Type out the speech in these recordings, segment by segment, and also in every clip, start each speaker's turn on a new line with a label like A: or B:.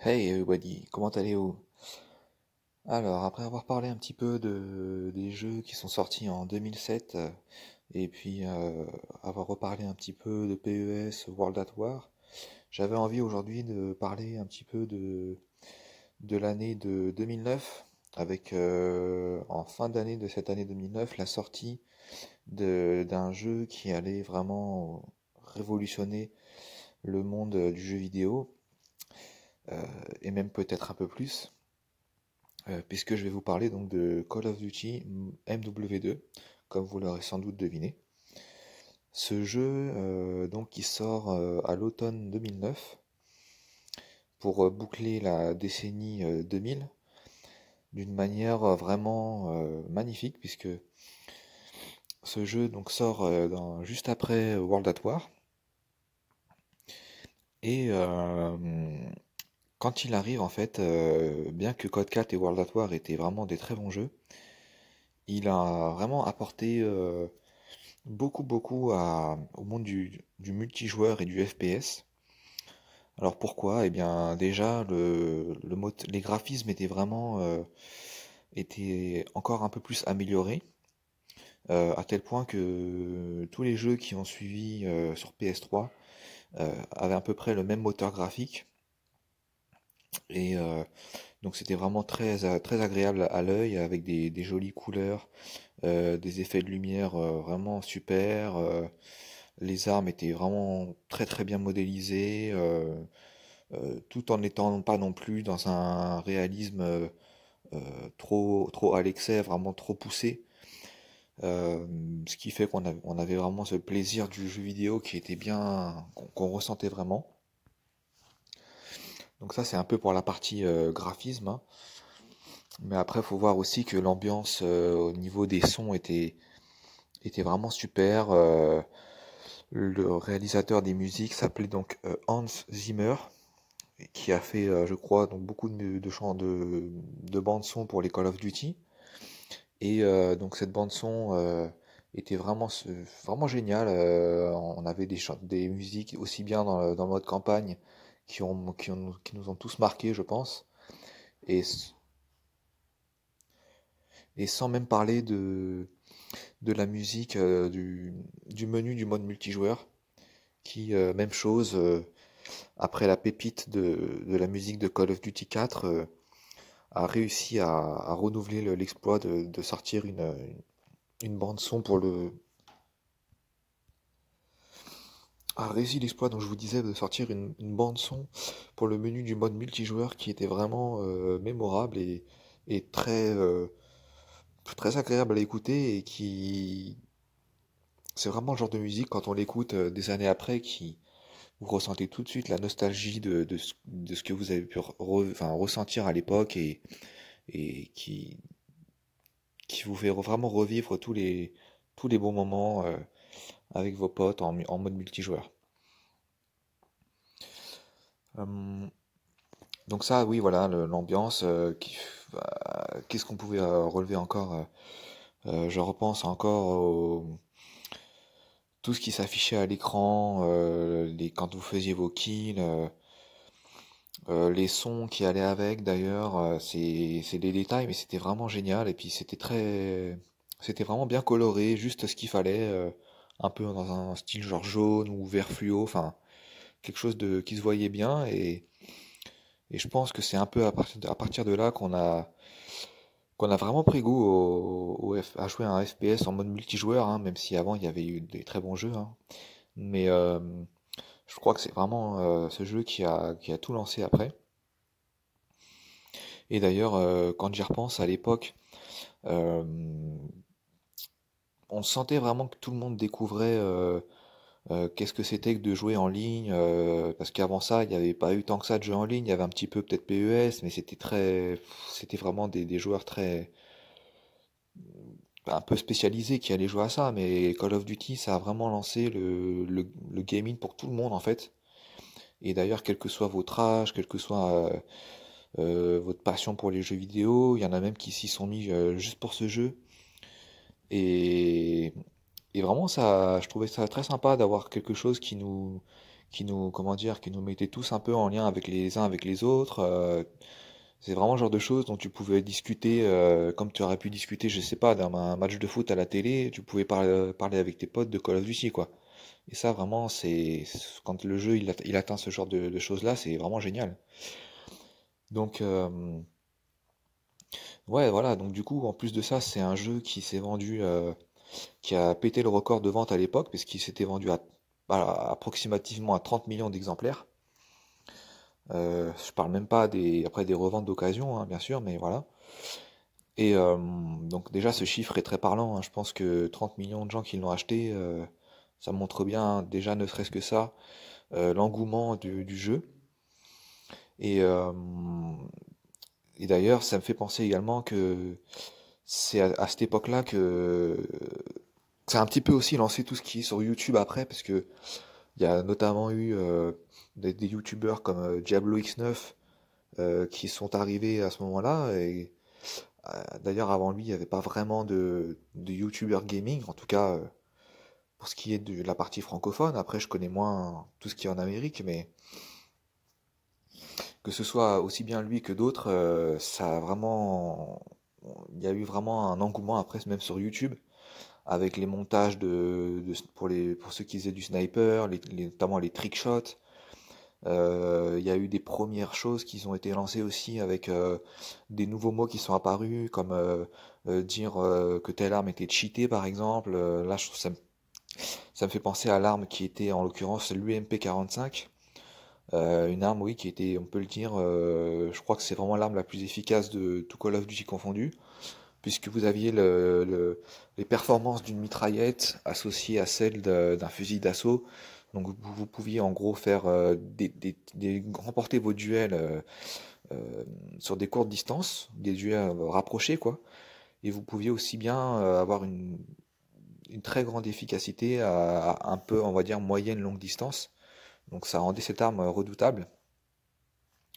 A: Hey everybody, comment allez-vous? Alors, après avoir parlé un petit peu des jeux qui sont sortis en 2007, et puis avoir reparlé un petit peu de PES, World at War, j'avais envie aujourd'hui de parler un petit peu de l'année de 2009, avec en fin d'année de cette année 2009, la sortie d'un jeu qui allait vraiment révolutionner le monde du jeu vidéo, et même peut-être un peu plus. Puisque je vais vous parler donc de Call of Duty MW2, comme vous l'aurez sans doute deviné. Ce jeu donc qui sort à l'automne 2009 pour boucler la décennie 2000 d'une manière vraiment magnifique, puisque ce jeu donc sort juste après World at War. Et quand il arrive en fait, bien que Code 4 et World at War étaient vraiment des très bons jeux, il a vraiment apporté beaucoup au monde du multijoueur et du FPS. Alors pourquoi? Eh bien déjà les graphismes étaient vraiment étaient encore un peu plus améliorés, à tel point que tous les jeux qui ont suivi sur PS3 avaient à peu près le même moteur graphique. Et donc c'était vraiment très agréable à l'œil, avec des jolies couleurs, des effets de lumière vraiment super. Les armes étaient vraiment très bien modélisées, tout en n'étant pas non plus dans un réalisme trop à l'excès, vraiment trop poussé. Euh, Ce qui fait on avait vraiment ce plaisir du jeu vidéo qui était bien, qu'on ressentait vraiment. Donc ça c'est un peu pour la partie graphisme, hein. Mais après faut voir aussi que l'ambiance au niveau des sons était vraiment super. Le réalisateur des musiques s'appelait donc Hans Zimmer, qui a fait, je crois, donc beaucoup de chants de bande son pour les Call of Duty. Et donc cette bande son était vraiment géniale. On avait des musiques aussi bien dans le mode campagne qui nous ont tous marqués, je pense. Et, et sans même parler de la musique du menu du mode multijoueur, qui, même chose, après la pépite de la musique de Call of Duty 4, a réussi à renouveler l'exploit de sortir une bande son pour le a réussi l'exploit dont je vous disais de sortir une bande son pour le menu du mode multijoueur qui était vraiment mémorable et très agréable à écouter, et qui c'est vraiment le genre de musique quand on l'écoute des années après, qui vous ressentez tout de suite la nostalgie de ce que vous avez pu enfin, ressentir à l'époque, et qui vous fait vraiment revivre tous les bons moments avec vos potes en mode multijoueur. Euh, donc ça, oui, voilà, l'ambiance. Qu'est-ce qu'on pouvait relever encore? Je repense encore tout ce qui s'affichait à l'écran, quand vous faisiez vos kills, les sons qui allaient avec d'ailleurs. C'est des détails, mais c'était vraiment génial. Et puis c'était vraiment bien coloré, juste ce qu'il fallait, un peu dans un style genre jaune ou vert fluo, enfin quelque chose qui se voyait bien. Et je pense que c'est un peu à partir de là qu'on a vraiment pris goût à jouer à un FPS en mode multijoueur, hein, même si avant il y avait eu des très bons jeux, hein. Mais je crois que c'est vraiment ce jeu qui a tout lancé après. Et d'ailleurs, quand j'y repense à l'époque, euh, on sentait vraiment que tout le monde découvrait qu'est-ce que c'était que de jouer en ligne, parce qu'avant ça, il n'y avait pas eu tant que ça de jeux en ligne. Il y avait un petit peu peut-être PES, mais c'était vraiment des joueurs très un peu spécialisés qui allaient jouer à ça. Mais Call of Duty, ça a vraiment lancé le gaming pour tout le monde en fait. Et d'ailleurs, quel que soit votre âge, quel que soit votre passion pour les jeux vidéo, il y en a même qui s'y sont mis juste pour ce jeu. Et, et vraiment, ça, je trouvais ça très sympa d'avoir quelque chose comment dire, qui nous mettait tous un peu en lien avec les uns avec les autres. C'est vraiment le genre de choses dont tu pouvais discuter, comme tu aurais pu discuter, je sais pas, d'un match de foot à la télé, tu pouvais parler avec tes potes de Call of Duty, quoi. Et ça, vraiment, quand le jeu il atteint ce genre de choses-là, c'est vraiment génial. Donc, ouais, voilà. Donc, du coup, en plus de ça, c'est un jeu qui s'est vendu, qui a pété le record de vente à l'époque, parce qu'il s'était vendu approximativement à 30 millions d'exemplaires. Je parle même pas après des reventes d'occasion, hein, bien sûr, mais voilà. Et donc déjà, ce chiffre est très parlant, hein. Je pense que 30 millions de gens qui l'ont acheté, ça montre bien, hein, déjà ne serait-ce que ça, l'engouement du jeu. Et, euh, et d'ailleurs, ça me fait penser également que c'est à cette époque-là que ça a un petit peu aussi lancé tout ce qui est sur YouTube après, parce que il y a notamment eu des YouTubeurs comme Diablo X9 qui sont arrivés à ce moment-là. Et d'ailleurs, avant lui, il n'y avait pas vraiment de YouTuber gaming, en tout cas pour ce qui est de la partie francophone. Après, je connais moins tout ce qui est en Amérique, mais que ce soit aussi bien lui que d'autres, ça a vraiment, il y a eu vraiment un engouement après, même sur YouTube, avec les montages pour ceux qui faisaient du sniper, notamment les trick shots. Il y a eu des premières choses qui ont été lancées aussi avec des nouveaux mots qui sont apparus, comme dire que telle arme était cheatée par exemple. Là, je trouve ça me fait penser à l'arme qui était en l'occurrence l'UMP 45. Une arme, oui, qui était, on peut le dire, je crois que c'est vraiment l'arme la plus efficace de tout Call of Duty confondu, puisque vous aviez les performances d'une mitraillette associées à celles d'un fusil d'assaut. Donc vous pouviez en gros faire remporter vos duels euh, sur des courtes distances, des duels rapprochés quoi. Et vous pouviez aussi bien avoir une très grande efficacité à un peu, on va dire, moyenne longue distance. Donc ça rendait cette arme redoutable.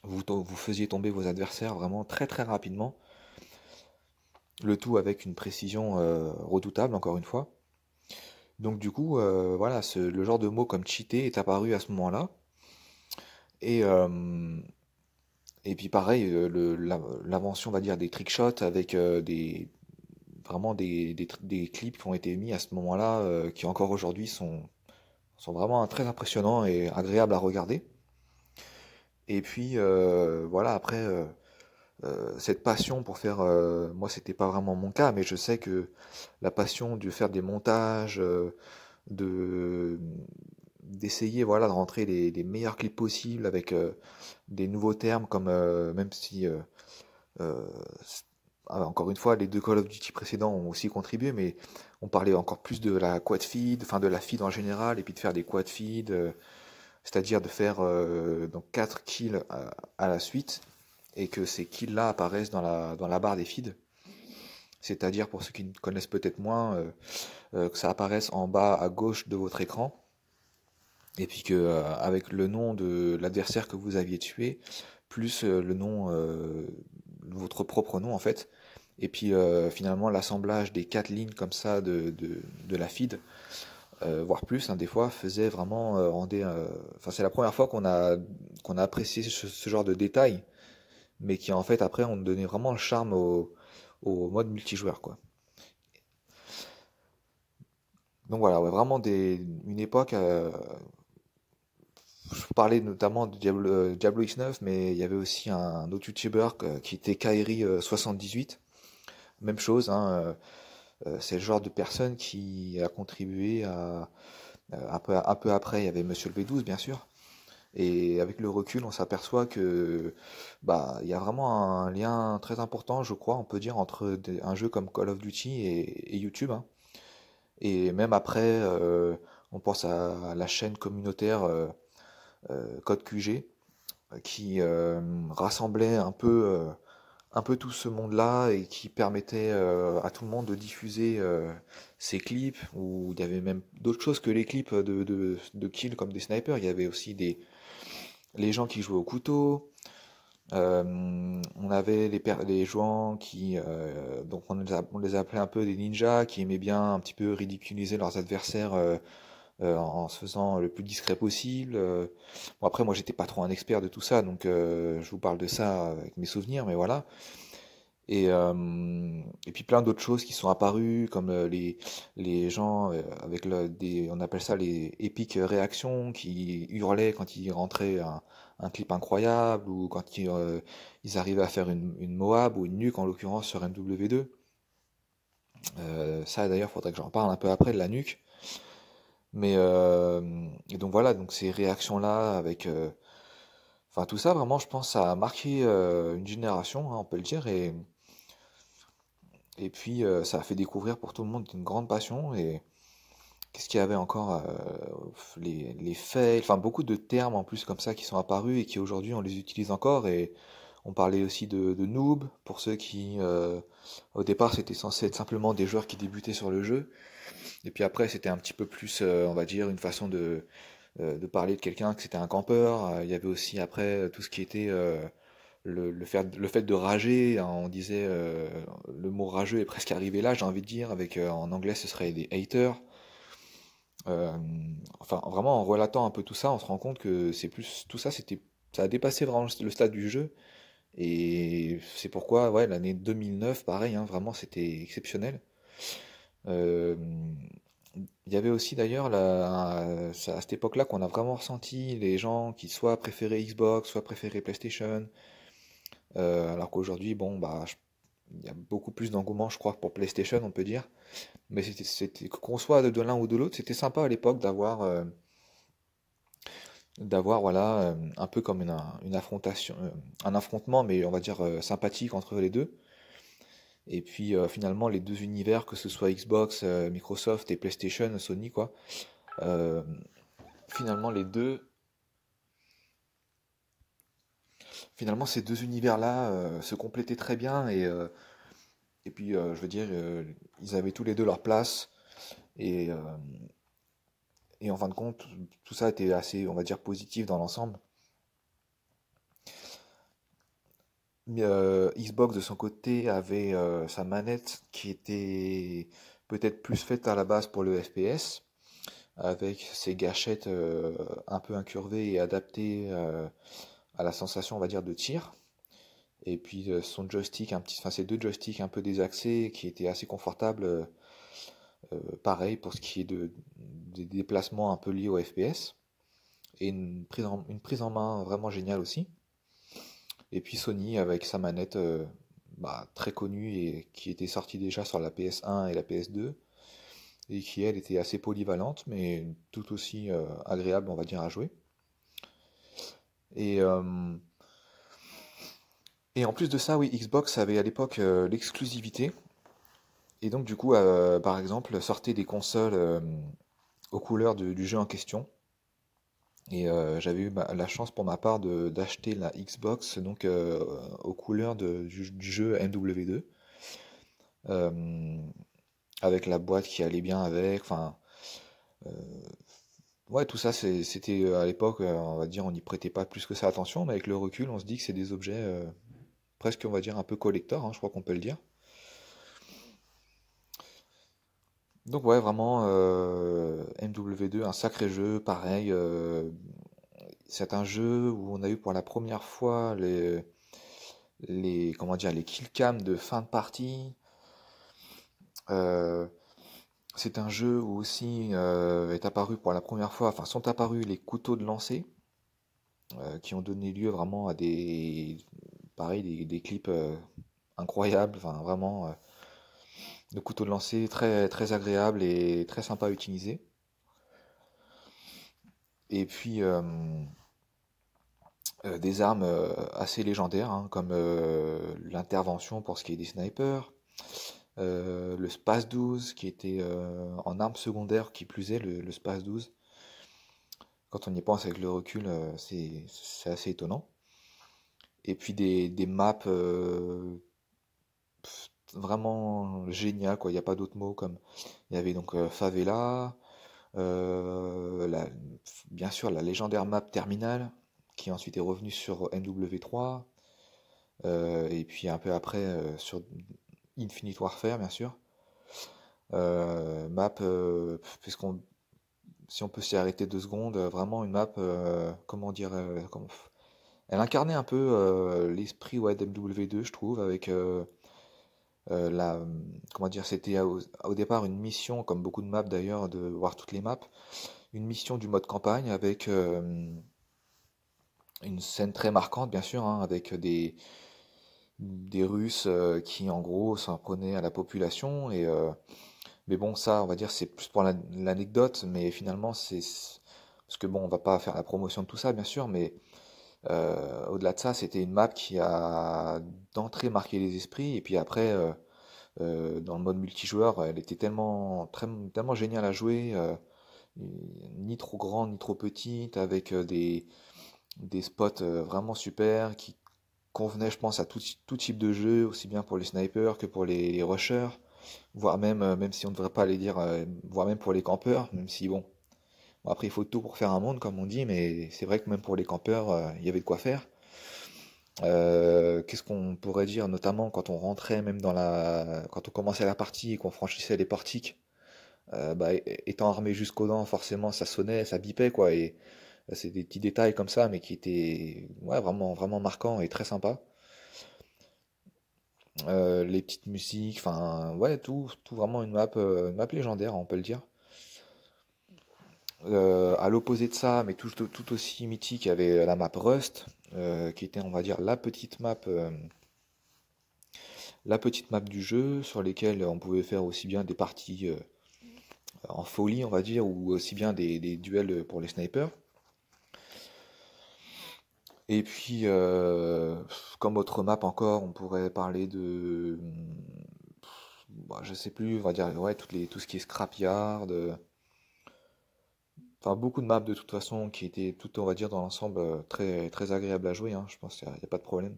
A: Vous faisiez tomber vos adversaires vraiment très très rapidement. Le tout avec une précision redoutable, encore une fois. Donc du coup, voilà, le genre de mot comme cheater est apparu à ce moment-là. Et, et puis pareil, l'invention, on va dire, des trickshots avec vraiment des clips qui ont été mis à ce moment-là, qui encore aujourd'hui sont vraiment très impressionnants et agréables à regarder. Et puis voilà, après, cette passion pour faire, moi c'était pas vraiment mon cas, mais je sais que la passion de faire des montages, de d'essayer voilà de rentrer les meilleurs clips possibles avec des nouveaux termes comme même si euh, encore une fois les deux Call of Duty précédents ont aussi contribué, mais on parlait encore plus de la quad feed, enfin de la feed en général, et puis de faire des quad feed, c'est-à-dire de faire donc 4 kills à la suite et que ces kills-là apparaissent dans la barre des feeds. C'est-à-dire, pour ceux qui ne connaissent peut-être moins, que ça apparaisse en bas à gauche de votre écran, et puis que avec le nom de l'adversaire que vous aviez tué, plus le nom, votre propre nom en fait, et puis finalement l'assemblage des quatre lignes comme ça de la feed, voire plus, hein, des fois, faisait vraiment enfin, c'est la première fois qu'on a apprécié ce genre de détails, mais qui en fait après ont donné vraiment le charme au mode multijoueur quoi. Donc voilà, ouais, vraiment une époque. Je vous parlais notamment de Diablo X9, mais il y avait aussi un autre YouTuber qui était Kairi78. Même chose, hein, c'est le genre de personne qui a contribué un peu après, il y avait Monsieur le B12 bien sûr. Et avec le recul, on s'aperçoit que bah il y a vraiment un lien très important, je crois, on peut dire, entre un jeu comme Call of Duty et YouTube, hein. Et même après, on pense à la chaîne communautaire Code QG qui rassemblait un peu tout ce monde-là et qui permettait à tout le monde de diffuser ses clips, où il y avait même d'autres choses que les clips de kills comme des snipers. Il y avait aussi les gens qui jouaient au couteau. On avait les joueurs qui, donc on les appelait un peu des ninjas, qui aimaient bien un petit peu ridiculiser leurs adversaires en se faisant le plus discret possible. Bon, après, moi, j'étais pas trop un expert de tout ça, donc je vous parle de ça avec mes souvenirs, mais voilà. Et puis plein d'autres choses qui sont apparues, comme les gens avec on appelle ça les épiques réactions, qui hurlaient quand ils rentraient un clip incroyable, ou quand ils arrivaient à faire une Moab ou une nuque, en l'occurrence sur MW2. Ça d'ailleurs, faudrait que j'en parle un peu après de la nuque. Et donc voilà, donc ces réactions-là avec... enfin tout ça, vraiment, je pense, ça a marqué une génération, hein, on peut le dire, et puis ça a fait découvrir pour tout le monde une grande passion. Et qu'est-ce qu'il y avait encore les fails, enfin beaucoup de termes en plus comme ça qui sont apparus et qui aujourd'hui on les utilise encore. Et on parlait aussi de noob pour ceux qui au départ c'était censé être simplement des joueurs qui débutaient sur le jeu. Et puis après c'était un petit peu plus on va dire une façon de parler de quelqu'un que c'était un campeur. Il y avait aussi après tout ce qui était le fait de rager, hein. On disait le mot rageux est presque arrivé là, j'ai envie de dire, avec en anglais ce serait des haters. Euh, enfin, vraiment, en relatant un peu tout ça, on se rend compte que c'est plus tout ça, ça a dépassé vraiment le stade du jeu. Et c'est pourquoi, ouais, l'année 2009, pareil, hein, vraiment, c'était exceptionnel. Euh, il y avait aussi d'ailleurs, c'est à cette époque-là qu'on a vraiment ressenti les gens qui soit préféraient Xbox, soit préféraient PlayStation. Alors qu'aujourd'hui, bon, bah, il y a beaucoup plus d'engouement, je crois, pour PlayStation, on peut dire. Mais qu'on soit de l'un ou de l'autre, c'était sympa à l'époque d'avoir voilà un peu comme une affrontation, un affrontement, mais on va dire sympathique entre les deux. Et puis finalement les deux univers, que ce soit Xbox, Microsoft et PlayStation, Sony quoi, euh, finalement les deux, finalement ces deux univers-là se complétaient très bien. Et puis je veux dire ils avaient tous les deux leur place. Et, euh, et en fin de compte tout ça était assez on va dire positif dans l'ensemble. Xbox de son côté avait sa manette qui était peut-être plus faite à la base pour le FPS, avec ses gâchettes un peu incurvées et adaptées à la sensation, on va dire, de tir. Et puis son joystick, enfin ses deux joysticks un peu désaxés qui étaient assez confortables, pareil pour ce qui est des déplacements un peu liés au FPS. Et une prise en main vraiment géniale aussi. Et puis Sony avec sa manette bah, très connue et qui était sortie déjà sur la PS1 et la PS2 et qui elle était assez polyvalente mais tout aussi agréable on va dire à jouer. Et, euh, et en plus de ça oui Xbox avait à l'époque l'exclusivité et donc du coup par exemple sortait des consoles aux couleurs du jeu en question. Et j'avais eu la chance pour ma part d'acheter la Xbox donc aux couleurs du jeu MW2. Euh, avec la boîte qui allait bien avec. Enfin, euh, ouais, tout ça, c'était à l'époque, on va dire, on n'y prêtait pas plus que ça attention, mais avec le recul, on se dit que c'est des objets presque, on va dire, un peu collector, hein, je crois qu'on peut le dire. Donc ouais, vraiment, MW2, un sacré jeu, pareil. C'est un jeu où on a eu pour la première fois comment dire, les killcams de fin de partie. Euh, c'est un jeu où aussi est apparu pour la première fois, enfin sont apparus les couteaux de lancer, qui ont donné lieu vraiment à pareil, des clips incroyables, enfin vraiment de couteaux de lancer très, très agréables et très sympa à utiliser. Et puis des armes assez légendaires, hein, comme l'intervention pour ce qui est des snipers, le Space 12 qui était en arme secondaire qui plus est, le Space 12. Quand on y pense avec le recul, c'est assez étonnant. Et puis des maps vraiment géniales, quoi. Il n'y a pas d'autre mot comme. Il y avait donc Favela, euh, la- bien sûr la légendaire map Terminal, qui ensuite est revenue sur MW3, et puis un peu après sur Infinite Warfare, bien sûr. Map, puisqu'on si on peut s'y arrêter 2 secondes, vraiment une map, comment dire, elle incarnait un peu l'esprit, ouais, d'MW2, je trouve, avec comment dire, c'était au départ une mission, comme beaucoup de maps d'ailleurs, de voir toutes les maps, une mission du mode campagne avec une scène très marquante, bien sûr, hein, avec des Russes qui, en gros, s'en prenaient à la population. Mais bon, ça, on va dire, c'est plus pour l'anecdote, mais finalement, parce que bon, on va pas faire la promotion de tout ça, bien sûr, mais au-delà de ça, c'était une map qui a d'entrée marqué les esprits, et puis après, dans le mode multijoueur, elle était tellement géniale à jouer, ni trop grande, ni trop petite, avec des spots vraiment super, qui convenaient, je pense, à tout type de jeu, aussi bien pour les snipers que pour les rushers, voire même, même si on ne devrait pas les dire, voire même pour les campeurs, même si bon, après il faut tout pour faire un monde, comme on dit, mais c'est vrai que même pour les campeurs, il y avait de quoi faire. Qu'est-ce qu'on pourrait dire, notamment quand on rentrait, même quand on commençait la partie et qu'on franchissait les portiques, bah, étant armé jusqu'aux dents, forcément ça sonnait, ça bipait quoi, et c'est des petits détails comme ça, mais qui étaient ouais, vraiment, vraiment marquants et très sympas. Les petites musiques, enfin ouais, tout vraiment une map légendaire, on peut le dire. À l'opposé de ça, mais tout aussi mythique, il y avait la map Rust, qui était, on va dire, la petite map du jeu, sur lesquelles on pouvait faire aussi bien des parties en folie, on va dire, ou aussi bien des duels pour les snipers. Et puis, comme autre map encore, on pourrait parler de, bah, je sais plus, on va dire, ouais, tout ce qui est scrapyard, enfin beaucoup de maps de toute façon qui étaient tout, on va dire, dans l'ensemble très très agréable à jouer, hein, je pense qu'il n'y a pas de problème.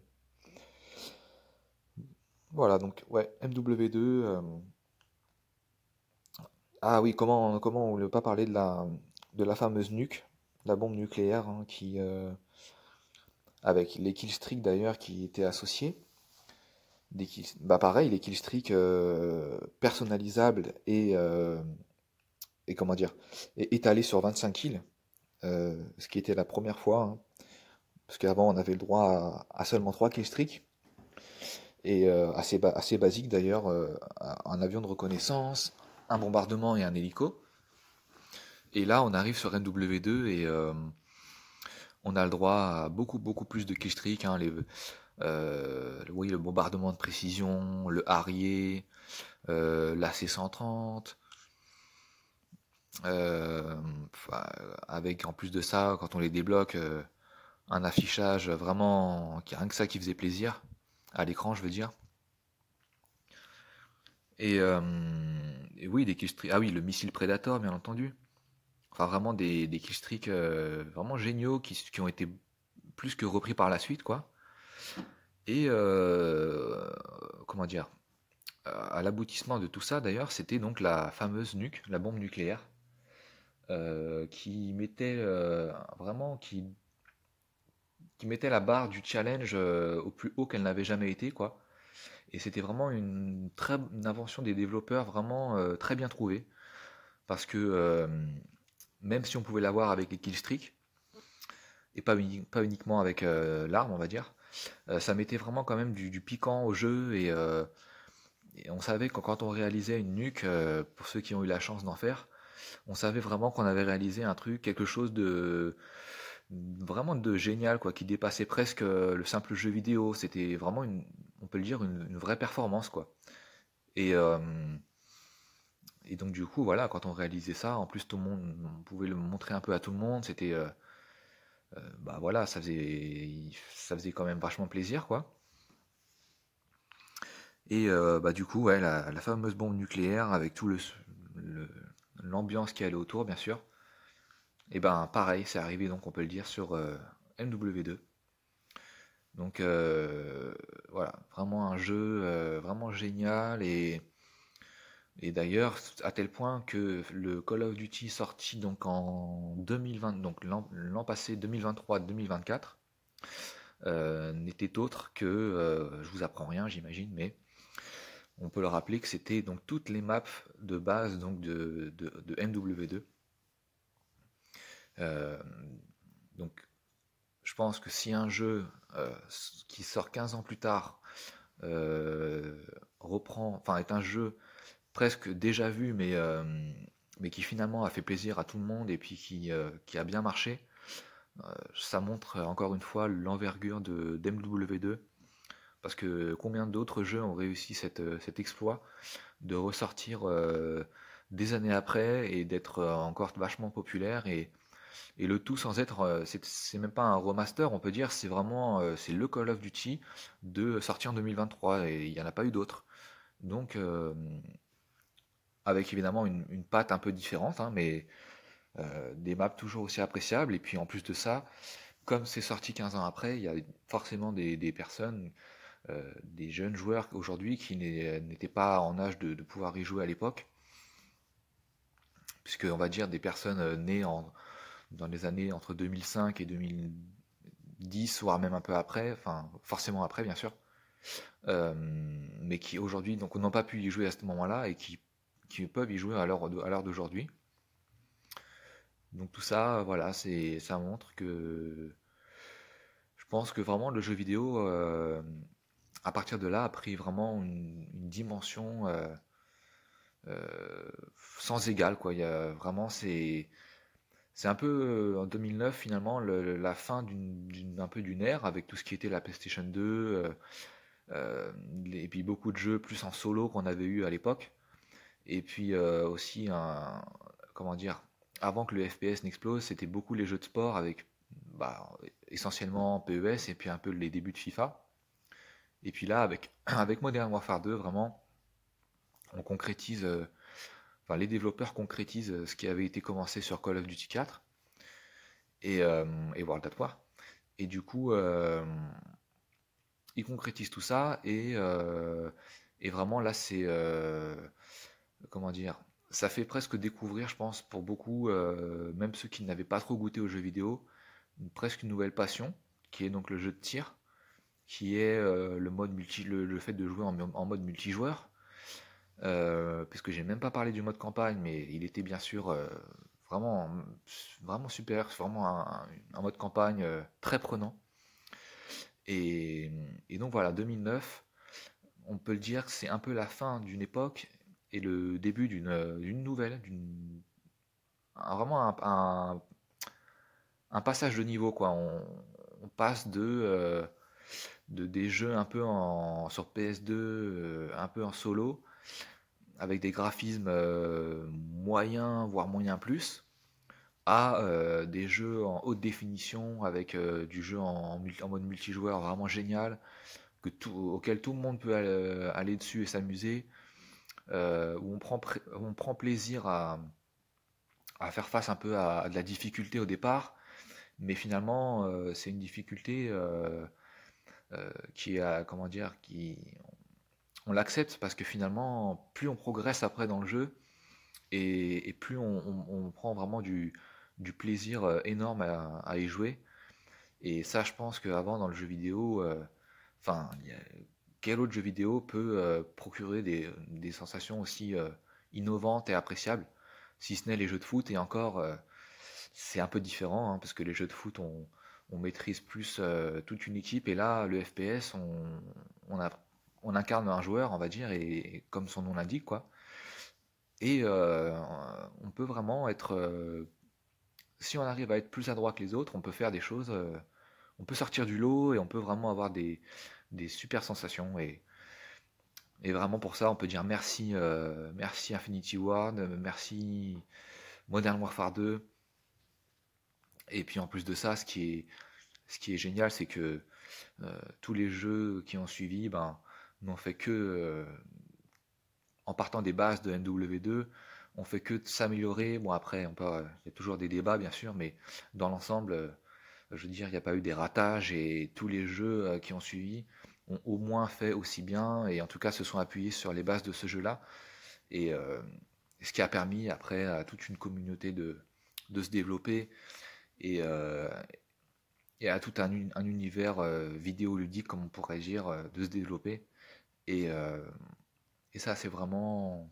A: Voilà, donc ouais, MW2. Ah oui, comment ne pas parler de la fameuse nuque, la bombe nucléaire, hein, avec les killstreaks d'ailleurs qui étaient associés. Bah pareil, les killstreaks personnalisables et comment dire, et étalés sur 25 kills, ce qui était la première fois, hein, parce qu'avant on avait le droit à seulement 3 killstreaks. Et assez basique d'ailleurs, un avion de reconnaissance, un bombardement et un hélico. Et là, on arrive sur NW2 et on a le droit à beaucoup, beaucoup plus de killstreaks, hein, oui, le bombardement de précision, le Harrier, l'AC-130. Enfin, avec en plus de ça, quand on les débloque, un affichage vraiment, rien que ça qui faisait plaisir, à l'écran, je veux dire. Et, euh, et oui, des killstreaks. Ah oui, le missile Predator, bien entendu. Enfin, vraiment des killstreaks vraiment géniaux qui ont été plus que repris par la suite, quoi. Et comment dire, à l'aboutissement de tout ça, d'ailleurs, c'était donc la fameuse nuque, la bombe nucléaire, qui mettait vraiment, qui mettait la barre du challenge au plus haut qu'elle n'avait jamais été, quoi. Et c'était vraiment une invention des développeurs vraiment très bien trouvée, parce que même si on pouvait l'avoir avec les killstreaks, et pas uniquement avec l'arme, on va dire, ça mettait vraiment quand même du piquant au jeu, et on savait que quand on réalisait une nuque, pour ceux qui ont eu la chance d'en faire, on savait vraiment qu'on avait réalisé un truc, quelque chose de vraiment de génial, quoi, qui dépassait presque le simple jeu vidéo. C'était vraiment on peut le dire, une vraie performance, quoi. Et, euh, et donc du coup, voilà, quand on réalisait ça, en plus tout le monde, on pouvait le montrer un peu à tout le monde. C'était, bah voilà, ça faisait quand même vachement plaisir, quoi. Et bah du coup, ouais, la fameuse bombe nucléaire avec le- l'ambiance qui allait autour, bien sûr. Et ben pareil, c'est arrivé donc on peut le dire sur MW2. Donc voilà, vraiment un jeu vraiment génial et d'ailleurs à tel point que le Call of Duty sorti donc en 2020, donc l'an passé 2023-2024, n'était autre que, je vous apprends rien j'imagine, mais on peut le rappeler que c'était donc toutes les maps de base donc de MW2.
B: Euh, donc je pense que si un jeu qui sort 15 ans plus tard euh, reprend, enfin est un jeu presque déjà vu, mais qui finalement a fait plaisir à tout le monde et puis qui a bien marché, ça montre encore une fois l'envergure d'MW2, parce que combien d'autres jeux ont réussi cet exploit de ressortir des années après et d'être encore vachement populaire et le tout sans être, c'est même pas un remaster, on peut dire, c'est vraiment c'est le Call of Duty de sorti en 2023 et il n'y en a pas eu d'autres. Donc avec évidemment une patte un peu différente, hein, mais des maps toujours aussi appréciables. Et puis en plus de ça, comme c'est sorti 15 ans après, il y a forcément des personnes, des jeunes joueurs aujourd'hui qui n'étaient pas en âge de pouvoir y jouer à l'époque, puisque on va dire des personnes nées dans les années entre 2005 et 2010, voire même un peu après, enfin forcément après bien sûr, mais qui aujourd'hui donc n'ont pas pu y jouer à ce moment-là et qui peuvent y jouer à l'heure d'aujourd'hui. Donc tout ça, voilà, ça montre que je pense que vraiment le jeu vidéo, à partir de là, a pris vraiment une dimension euh, sans égale, quoi. Il y a vraiment, c'est un peu en 2009 finalement la fin un peu d'une ère avec tout ce qui était la PlayStation 2 et puis beaucoup de jeux plus en solo qu'on avait eu à l'époque. Et puis aussi comment dire, avant que le FPS n'explose, c'était beaucoup les jeux de sport avec bah, essentiellement PES et puis un peu les débuts de FIFA. Et puis là, avec Modern Warfare 2, vraiment, on concrétise, enfin les développeurs concrétisent ce qui avait été commencé sur Call of Duty 4 et World at War. Et du coup, ils concrétisent tout ça et vraiment là, c'est comment dire, ça fait presque découvrir, je pense, pour beaucoup, même ceux qui n'avaient pas trop goûté aux jeux vidéo, presque une nouvelle passion, qui est donc le jeu de tir, qui est le fait de jouer en mode multijoueur. Puisque j'ai même pas parlé du mode campagne, mais il était bien sûr vraiment, vraiment super, c'est vraiment un mode campagne très prenant. Et, et donc voilà, 2009, on peut le dire que c'est un peu la fin d'une époque et le début d'une nouvelle, vraiment un passage de niveau quoi. On passe de des jeux un peu sur PS2, un peu en solo, avec des graphismes moyens, voire moyens plus, à des jeux en haute définition avec du jeu en mode multijoueur vraiment génial, auquel tout le monde peut aller dessus et s'amuser, où on prend plaisir à faire face un peu à de la difficulté au départ, mais finalement c'est une difficulté qui est, comment dire, on l'accepte parce que finalement plus on progresse après dans le jeu et plus on prend vraiment du plaisir énorme à y jouer. Et ça, je pense qu'avant, dans le jeu vidéo, enfin, quel autre jeu vidéo peut procurer des sensations aussi innovantes et appréciables, si ce n'est les jeux de foot, et encore, c'est un peu différent, hein, parce que les jeux de foot, on maîtrise plus toute une équipe, et là, le FPS, on, a, on incarne un joueur, on va dire, et comme son nom l'indique, quoi. Et on peut vraiment être, si on arrive à être plus adroit que les autres, on peut faire des choses, on peut sortir du lot et on peut vraiment avoir des super sensations. Et vraiment pour ça, on peut dire merci, merci Infinity Ward, merci Modern Warfare 2. Et puis en plus de ça, ce qui est génial, c'est que tous les jeux qui ont suivi ben, n'ont fait que, en partant des bases de MW2, on fait que de s'améliorer. Bon après, il y a toujours des débats bien sûr, mais dans l'ensemble, je veux dire, il n'y a pas eu des ratages et tous les jeux qui ont suivi ont au moins fait aussi bien et en tout cas se sont appuyés sur les bases de ce jeu-là. Et ce qui a permis après à toute une communauté de se développer et, euh, et à tout un univers vidéoludique, comme on pourrait dire, de se développer. Et, euh, et ça, c'est vraiment,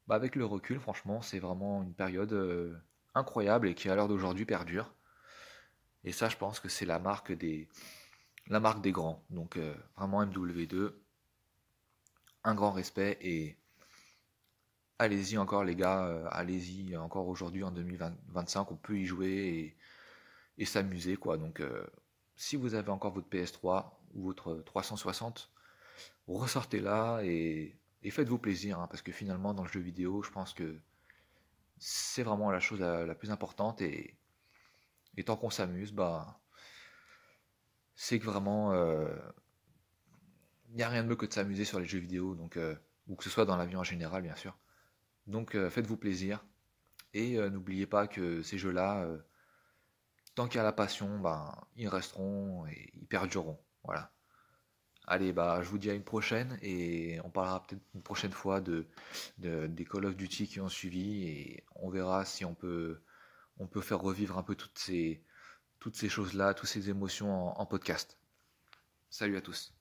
B: bah, avec le recul, franchement, c'est vraiment une période incroyable et qui à l'heure d'aujourd'hui perdure. Et ça, je pense que c'est la marque des grands. Donc vraiment MW2, un grand respect et allez-y encore les gars, allez-y encore aujourd'hui en 2025, on peut y jouer et s'amuser quoi. Donc si vous avez encore votre PS3 ou votre 360, ressortez-la et faites-vous plaisir, hein, parce que finalement dans le jeu vidéo, je pense que c'est vraiment la chose la plus importante et tant qu'on s'amuse, bah c'est que vraiment il n'y a rien de mieux que de s'amuser sur les jeux vidéo, donc ou que ce soit dans la vie en général bien sûr. Donc faites-vous plaisir et n'oubliez pas que ces jeux-là, tant qu'il y a la passion, ben, ils resteront et ils perdureront. Voilà. Allez, bah, je vous dis à une prochaine et on parlera peut-être une prochaine fois des Call of Duty qui ont suivi et on verra si on peut faire revivre un peu toutes ces choses-là, toutes ces émotions en podcast. Salut à tous.